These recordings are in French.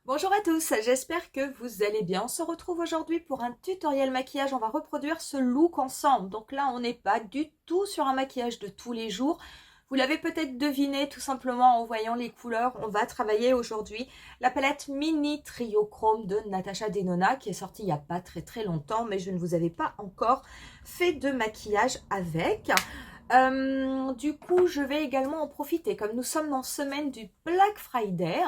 Bonjour à tous, j'espère que vous allez bien. On se retrouve aujourd'hui pour un tutoriel maquillage. On va reproduire ce look ensemble. Donc là, on n'est pas du tout sur un maquillage de tous les jours. Vous l'avez peut-être deviné tout simplement en voyant les couleurs. On va travailler aujourd'hui la palette Mini Trio Chrome de Natasha Denona qui est sortie il n'y a pas très longtemps, mais je ne vous avais pas encore fait de maquillage avec. Du coup, je vais également en profiter. Comme nous sommes en semaine du Black Friday,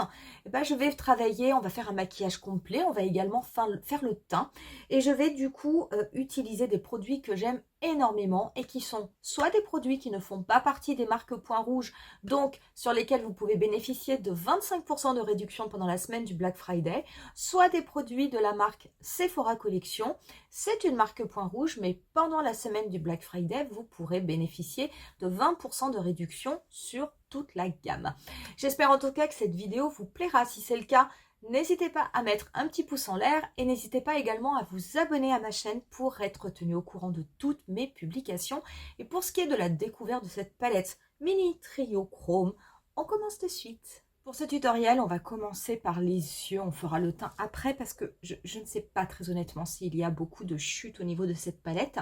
eh ben, je vais travailler, on va faire un maquillage complet, on va également faire le teint. Et je vais du coup utiliser des produits que j'aime énormément et qui sont soit des produits qui ne font pas partie des marques Point Rouge, donc sur lesquels vous pouvez bénéficier de 25% de réduction pendant la semaine du Black Friday, soit des produits de la marque Sephora Collection. C'est une marque Point Rouge, mais pendant la semaine du Black Friday, vous pourrez bénéficier de 20% de réduction sur toute la gamme. J'espère en tout cas que cette vidéo vous plaira. Si c'est le cas, n'hésitez pas à mettre un petit pouce en l'air et n'hésitez pas également à vous abonner à ma chaîne pour être tenu au courant de toutes mes publications. Et pour ce qui est de la découverte de cette palette Mini Trio Chrome, on commence de suite. Pour ce tutoriel, on va commencer par les yeux. On fera le teint après parce que je ne sais pas très honnêtement s'il y a beaucoup de chute au niveau de cette palette.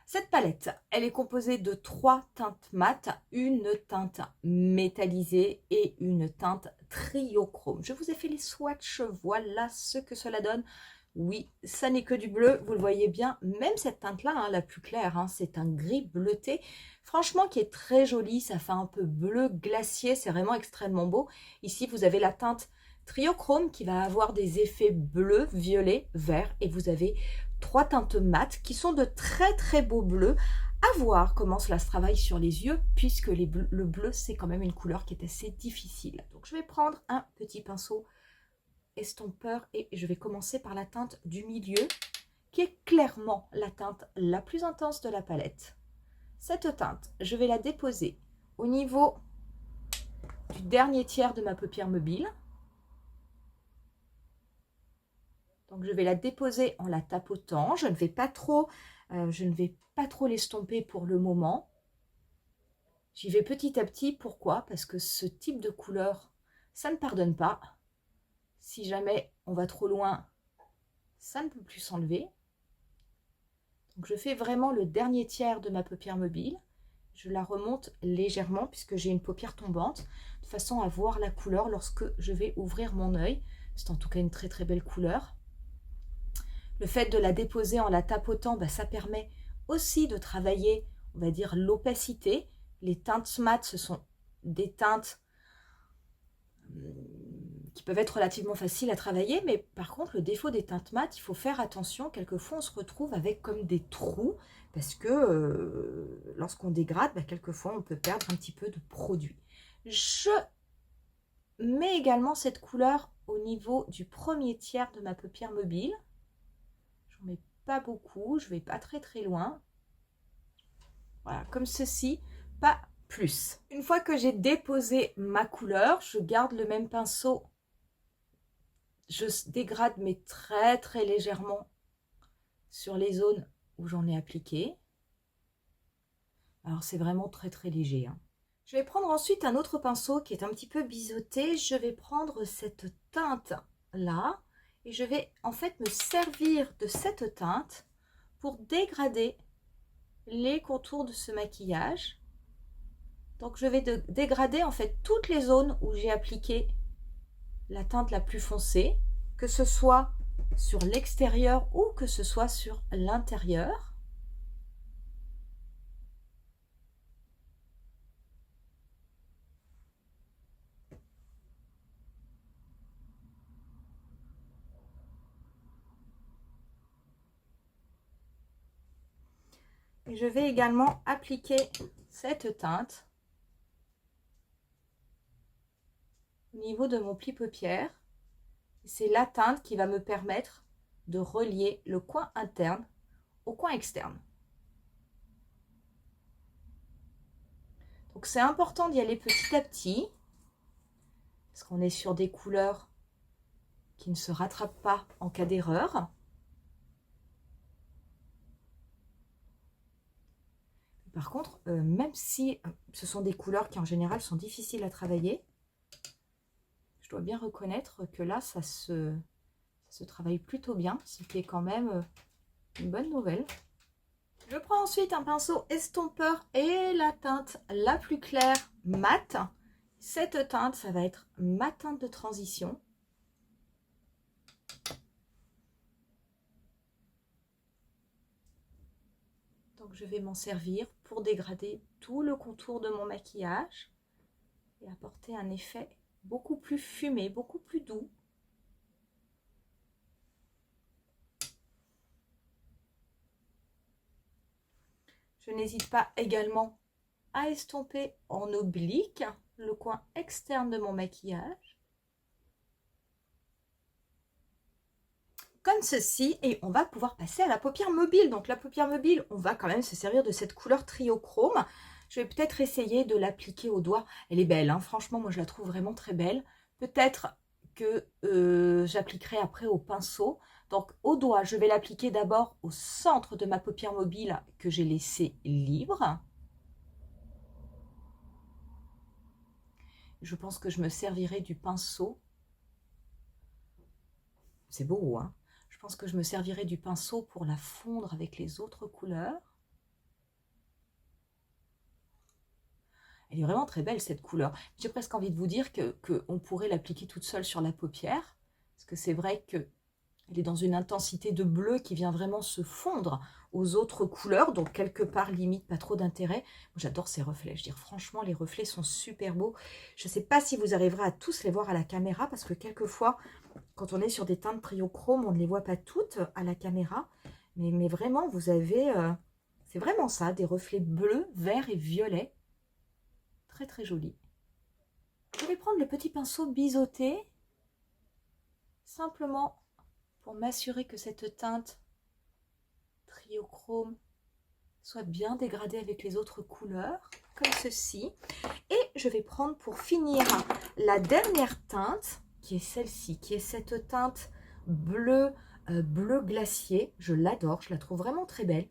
Cette palette, elle est composée de 3 teintes mates, une teinte métallisée et une teinte triochrome. Je vous ai fait les swatchs, voilà ce que cela donne. Oui, ça n'est que du bleu, vous le voyez bien, même cette teinte-là, hein, la plus claire, hein, c'est un gris bleuté, franchement qui est très joli, ça fait un peu bleu glacier, c'est vraiment extrêmement beau. Ici, vous avez la teinte triochrome qui va avoir des effets bleus, violets, verts, et vous avez 3 teintes mates qui sont de très beaux bleus. À voir comment cela se travaille sur les yeux, puisque le bleu, c'est quand même une couleur qui est assez difficile. Donc, je vais prendre un petit pinceau estompeur et je vais commencer par la teinte du milieu, qui est clairement la teinte la plus intense de la palette. Cette teinte, je vais la déposer au niveau du dernier tiers de ma paupière mobile. Donc, je vais la déposer en la tapotant. Je ne vais pas trop l'estomper pour le moment. J'y vais petit à petit. Pourquoi? Parce que ce type de couleur, ça ne pardonne pas. Si jamais on va trop loin, ça ne peut plus s'enlever. Donc, je fais vraiment le dernier tiers de ma paupière mobile. Je la remonte légèrement puisque j'ai une paupière tombante, de façon à voir la couleur lorsque je vais ouvrir mon œil. C'est en tout cas une très belle couleur. Le fait de la déposer en la tapotant, ça permet aussi de travailler, on va dire, l'opacité. Les teintes mates, ce sont des teintes qui peuvent être relativement faciles à travailler, mais par contre, le défaut des teintes mates, il faut faire attention. Quelquefois, on se retrouve avec comme des trous, parce que lorsqu'on dégrade, quelquefois, on peut perdre un petit peu de produit. Je mets également cette couleur au niveau du premier tiers de ma paupière mobile. J'en mets pas beaucoup, je vais pas très loin. Voilà, comme ceci, pas plus. Une fois que j'ai déposé ma couleur, je garde le même pinceau. Je dégrade mais très légèrement sur les zones où j'en ai appliqué. Alors c'est vraiment très léger, hein. Je vais prendre ensuite un autre pinceau qui est un petit peu biseauté. Je vais prendre cette teinte là et je vais en fait me servir de cette teinte pour dégrader les contours de ce maquillage. Donc je vais dégrader en fait toutes les zones où j'ai appliqué la teinte la plus foncée, que ce soit sur l'extérieur ou que ce soit sur l'intérieur. Et je vais également appliquer cette teinte au niveau de mon pli paupière. C'est la teinte qui va me permettre de relier le coin interne au coin externe. Donc c'est important d'y aller petit à petit, parce qu'on est sur des couleurs qui ne se rattrapent pas en cas d'erreur. Par contre, même si ce sont des couleurs qui en général sont difficiles à travailler, je je dois bien reconnaître que là, ça se travaille plutôt bien, ce qui est quand même une bonne nouvelle. Je prends ensuite un pinceau estompeur et la teinte la plus claire, mat. Cette teinte, ça va être ma teinte de transition. Donc je vais m'en servir pour dégrader tout le contour de mon maquillage et apporter un effet beaucoup plus fumé, beaucoup plus doux. Je n'hésite pas également à estomper en oblique le coin externe de mon maquillage. Comme ceci, et on va pouvoir passer à la paupière mobile. Donc la paupière mobile, on va quand même se servir de cette couleur Trio-Chrome. Je vais peut-être essayer de l'appliquer au doigt. Elle est belle, hein. Franchement, moi je la trouve vraiment très belle. Peut-être que j'appliquerai après au pinceau. Donc au doigt, je vais l'appliquer d'abord au centre de ma paupière mobile que j'ai laissé libre. Je pense que je me servirai du pinceau. C'est beau, hein? Je pense que je me servirai du pinceau pour la fondre avec les autres couleurs. Elle est vraiment très belle cette couleur. J'ai presque envie de vous dire qu'on pourrait l'appliquer toute seule sur la paupière. Parce que c'est vrai qu'elle est dans une intensité de bleu qui vient vraiment se fondre aux autres couleurs. Donc quelque part limite pas trop d'intérêt. J'adore ces reflets. Je veux dire franchement les reflets sont super beaux. Je ne sais pas si vous arriverez à tous les voir à la caméra. Parce que quelquefois quand on est sur des teintes Trio-Chrome on ne les voit pas toutes à la caméra. Mais vraiment vous avez... c'est vraiment ça, des reflets bleus, verts et violets. Très très joli. Je vais prendre le petit pinceau biseauté, simplement pour m'assurer que cette teinte Trio-Chrome soit bien dégradée avec les autres couleurs, comme ceci. Et je vais prendre pour finir la dernière teinte, qui est celle-ci, qui est cette teinte bleu, bleu glacier. Je l'adore, je la trouve vraiment très belle.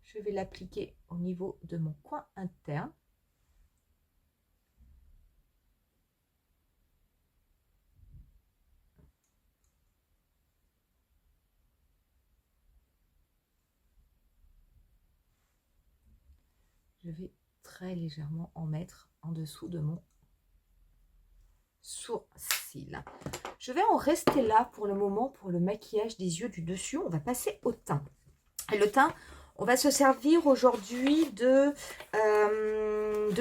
Je vais l'appliquer au niveau de mon coin interne. Je vais très légèrement en mettre en dessous de mon sourcil. Je vais en rester là pour le moment pour le maquillage des yeux du dessus. On va passer au teint. Et le teint, on va se servir aujourd'hui de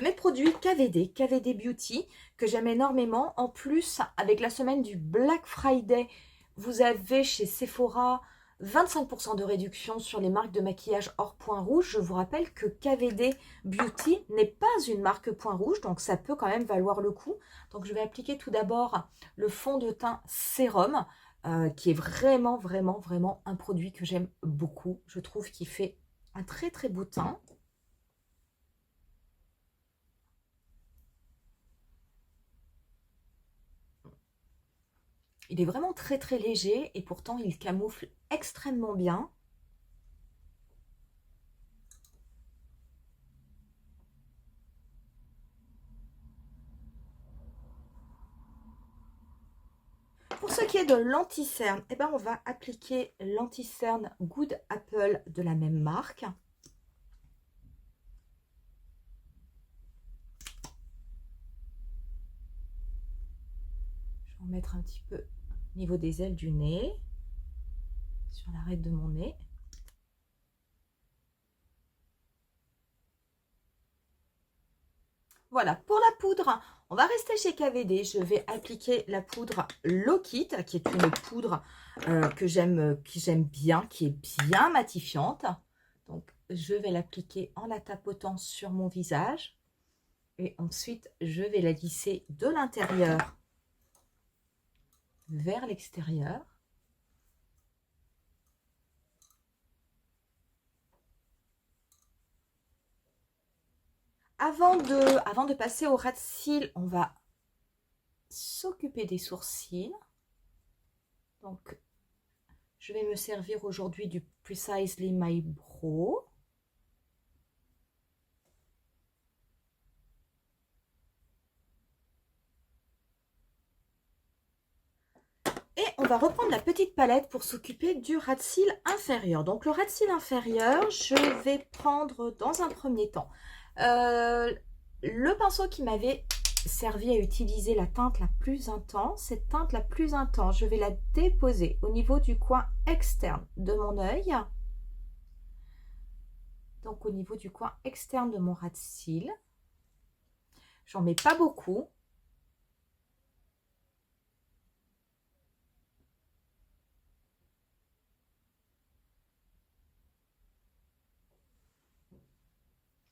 mes produits KVD Beauty, que j'aime énormément. En plus, avec la semaine du Black Friday, vous avez chez Sephora 25% de réduction sur les marques de maquillage hors point rouge. Je vous rappelle que KVD Beauty n'est pas une marque point rouge, donc ça peut quand même valoir le coup. Donc je vais appliquer tout d'abord le fond de teint sérum, qui est vraiment, vraiment, vraiment un produit que j'aime beaucoup. Je trouve qu'il fait un très, très beau teint. Il est vraiment très, très léger et pourtant il camoufle extrêmement bien. Pour ce qui est de l'anti-cerne, eh ben on va appliquer l'anti-cerne Good Apple de la même marque. Je vais en mettre un petit peu au niveau des ailes du nez, sur l'arête de mon nez. Voilà, pour la poudre, on va rester chez KVD. Je vais appliquer la poudre Lock It, qui est une poudre que j'aime bien, qui est bien matifiante. Donc, je vais l'appliquer en la tapotant sur mon visage. Et ensuite, je vais la lisser de l'intérieur vers l'extérieur. Avant de passer au ras de cils, on va s'occuper des sourcils. Donc, je vais me servir aujourd'hui du Precisely My Brow. on va reprendre la petite palette pour s'occuper du ras de cils inférieur. Donc le ras de cils inférieur, je vais prendre dans un premier temps le pinceau qui m'avait servi à utiliser la teinte la plus intense. Cette teinte la plus intense, je vais la déposer au niveau du coin externe de mon œil. Donc au niveau du coin externe de mon ras de cils. J'en mets pas beaucoup.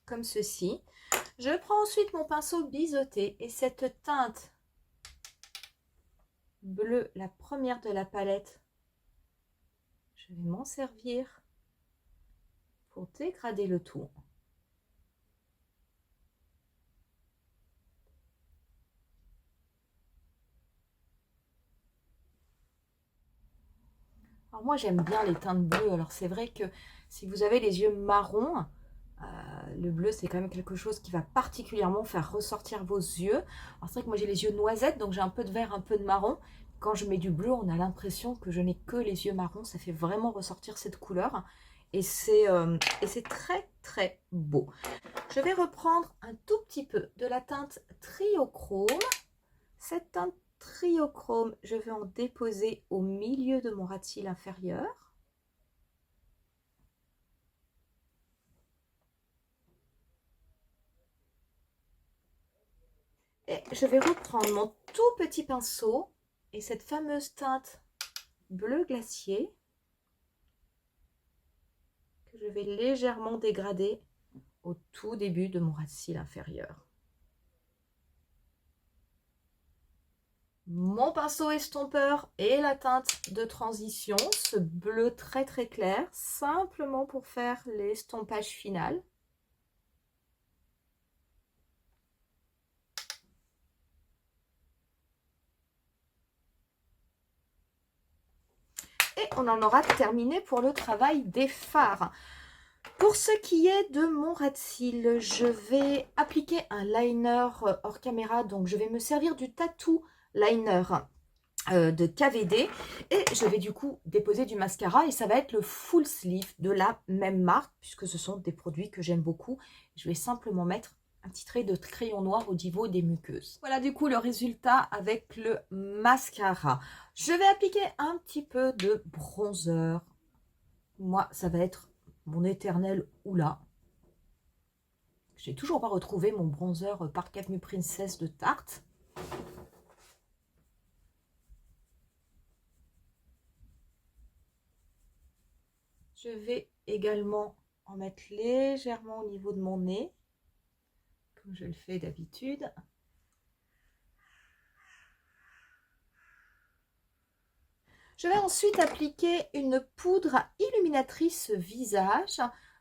Comme ceci. Je prends ensuite mon pinceau biseauté et cette teinte bleue, la première de la palette, je vais m'en servir pour dégrader le tout. Alors moi j'aime bien les teintes bleues, alors c'est vrai que si vous avez les yeux marrons, le bleu c'est quand même quelque chose qui va particulièrement faire ressortir vos yeux. Alors c'est vrai que moi j'ai les yeux noisettes, donc j'ai un peu de vert, un peu de marron. Quand je mets du bleu, on a l'impression que je n'ai que les yeux marrons, ça fait vraiment ressortir cette couleur. Et c'est très très beau. Je vais reprendre un tout petit peu de la teinte Triochrome. Cette teinte Triochrome, je vais en déposer au milieu de mon ras de cils inférieur. Et je vais reprendre mon tout petit pinceau et cette fameuse teinte bleu glacier que je vais légèrement dégrader au tout début de mon ras de cils inférieur. Mon pinceau estompeur et la teinte de transition, ce bleu très très clair, simplement pour faire l'estompage final. Et on en aura terminé pour le travail des fards. Pour ce qui est de mon ras de cils, je vais appliquer un liner hors caméra. Donc je vais me servir du Tattoo Liner de KVD. Et je vais du coup déposer du mascara. Et ça va être le full sleeve de la même marque, puisque ce sont des produits que j'aime beaucoup. Je vais simplement mettre un petit trait de crayon noir au niveau des muqueuses. Voilà du coup le résultat avec le mascara. Je vais appliquer un petit peu de bronzer. Moi, ça va être mon éternel Oula. J'ai toujours pas retrouvé mon bronzer Park Avenue Princess de Tarte. Je vais également en mettre légèrement au niveau de mon nez, comme je le fais d'habitude. Je vais ensuite appliquer une poudre illuminatrice visage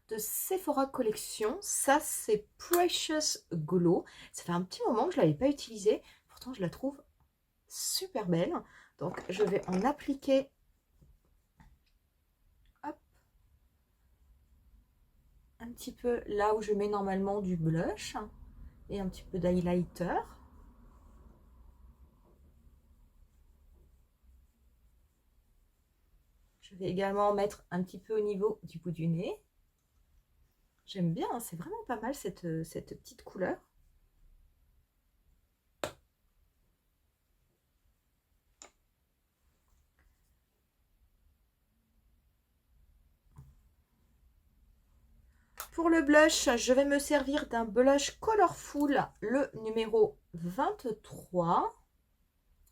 de Sephora Collection. Ça, c'est Precious Glow. Ça fait un petit moment que je ne l'avais pas utilisée. Pourtant, je la trouve super belle. Donc, je vais en appliquer hop, un petit peu là où je mets normalement du blush et un petit peu d'highlighter. Je vais également mettre un petit peu au niveau du bout du nez. J'aime bien, hein, c'est vraiment pas mal cette petite couleur. Pour le blush, je vais me servir d'un blush Colorful, le numéro 23.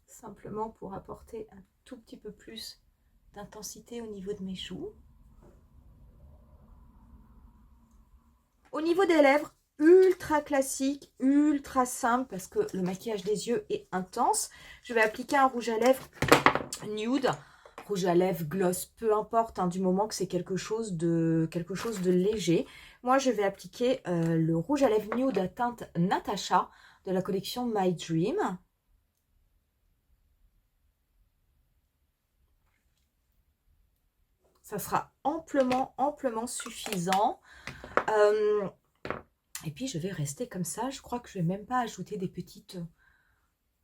Simplement pour apporter un tout petit peu plus d'intensité au niveau de mes joues. Au niveau des lèvres, ultra classique, ultra simple parce que le maquillage des yeux est intense. Je vais appliquer un rouge à lèvres nude, rouge à lèvres gloss, peu importe, hein, du moment que c'est quelque chose de léger. Moi, je vais appliquer le rouge à lèvres nude à teinte Natasha de la collection My Dream. Ça sera amplement suffisant. Et puis, je vais rester comme ça. Je crois que je ne vais même pas ajouter des petites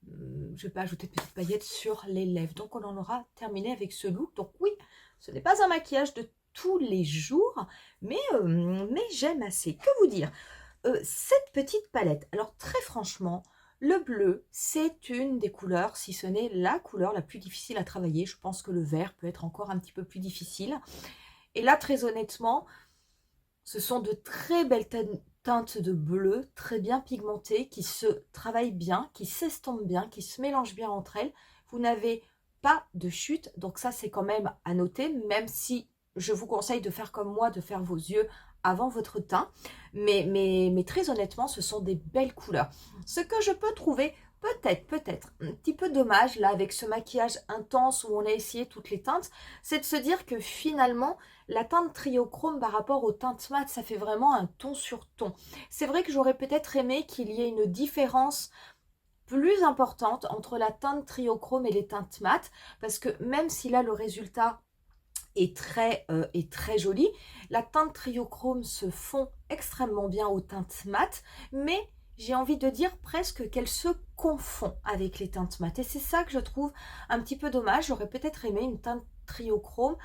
je vais pas ajouter de petites paillettes sur les lèvres. Donc on en aura terminé avec ce look. Donc oui, ce n'est pas un maquillage de tous les jours, mais j'aime assez. Que vous dire, cette petite palette, alors très franchement, le bleu, c'est une des couleurs, si ce n'est la couleur la plus difficile à travailler. Je pense que le vert peut être encore un petit peu plus difficile. Et là, très honnêtement, ce sont de très belles teintes de bleu, très bien pigmentées, qui se travaillent bien, qui s'estompent bien, qui se mélangent bien entre elles. Vous n'avez pas de chute, donc ça c'est quand même à noter, même si je vous conseille de faire comme moi, de faire vos yeux avant votre teint. Mais très honnêtement, ce sont des belles couleurs. Ce que je peux trouver peut-être un petit peu dommage là avec ce maquillage intense où on a essayé toutes les teintes, c'est de se dire que finalement la teinte triochrome par rapport aux teintes mat, ça fait vraiment un ton sur ton. C'est vrai que j'aurais peut-être aimé qu'il y ait une différence plus importante entre la teinte triochrome et les teintes mat, parce que même si là le résultat est très joli, la teinte triochrome se fond extrêmement bien aux teintes mat, mais j'ai envie de dire presque qu'elle se confond avec les teintes mat. Et c'est ça que je trouve un petit peu dommage. J'aurais peut-être aimé une teinte triochrome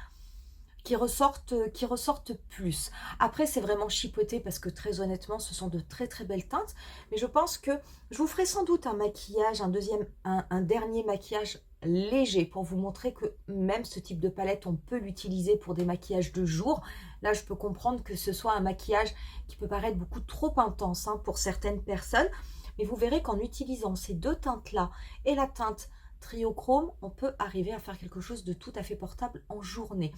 qui ressortent plus. Après, c'est vraiment chipoté parce que très honnêtement, ce sont de très très belles teintes. Mais je pense que je vous ferai sans doute un maquillage, un dernier maquillage léger pour vous montrer que même ce type de palette, on peut l'utiliser pour des maquillages de jour. Là, je peux comprendre que ce soit un maquillage qui peut paraître beaucoup trop intense hein, pour certaines personnes. Mais vous verrez qu'en utilisant ces deux teintes-là et la teinte triochrome, on peut arriver à faire quelque chose de tout à fait portable en journée.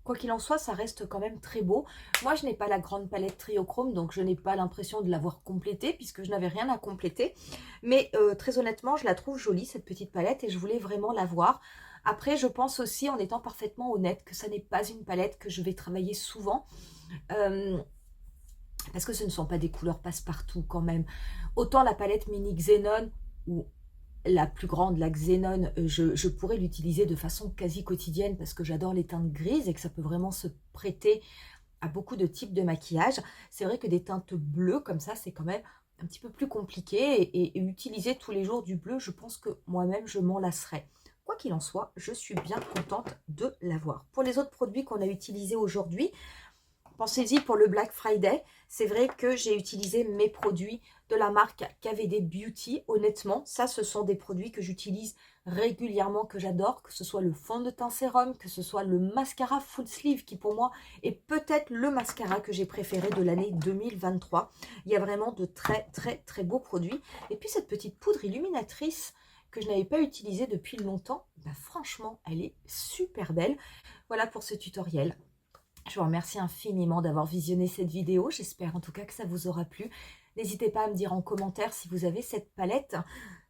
Quoi qu'il en soit, ça reste quand même très beau. Moi, je n'ai pas la grande palette triochrome, donc je n'ai pas l'impression de l'avoir complétée, puisque je n'avais rien à compléter. Mais très honnêtement, je la trouve jolie, cette petite palette, et je voulais vraiment la voir. Après, je pense aussi, en étant parfaitement honnête, que ça n'est pas une palette que je vais travailler souvent. Parce que ce ne sont pas des couleurs passe-partout quand même. Autant la palette Mini Xenon, ou la plus grande, la Xenon, je pourrais l'utiliser de façon quasi quotidienne parce que j'adore les teintes grises et que ça peut vraiment se prêter à beaucoup de types de maquillage. C'est vrai que des teintes bleues comme ça, c'est quand même un petit peu plus compliqué et utiliser tous les jours du bleu, je pense que moi-même, je m'en lasserais. Quoi qu'il en soit, je suis bien contente de l'avoir. Pour les autres produits qu'on a utilisés aujourd'hui, pensez-y pour le Black Friday. C'est vrai que j'ai utilisé mes produits de la marque KVD Beauty. Honnêtement, ça, ce sont des produits que j'utilise régulièrement, que j'adore, que ce soit le fond de teint sérum, que ce soit le mascara full sleeve, qui pour moi est peut-être le mascara que j'ai préféré de l'année 2023. Il y a vraiment de très, très, très beaux produits. Et puis cette petite poudre illuminatrice que je n'avais pas utilisée depuis longtemps, bah, franchement, elle est super belle. Voilà pour ce tutoriel. Je vous remercie infiniment d'avoir visionné cette vidéo. J'espère en tout cas que ça vous aura plu. N'hésitez pas à me dire en commentaire si vous avez cette palette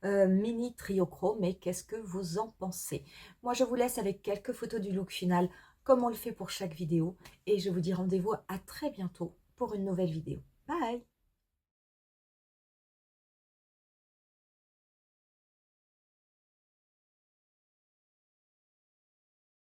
mini triochrome et qu'est-ce que vous en pensez. Moi, je vous laisse avec quelques photos du look final, comme on le fait pour chaque vidéo. Et je vous dis rendez-vous à très bientôt pour une nouvelle vidéo. Bye!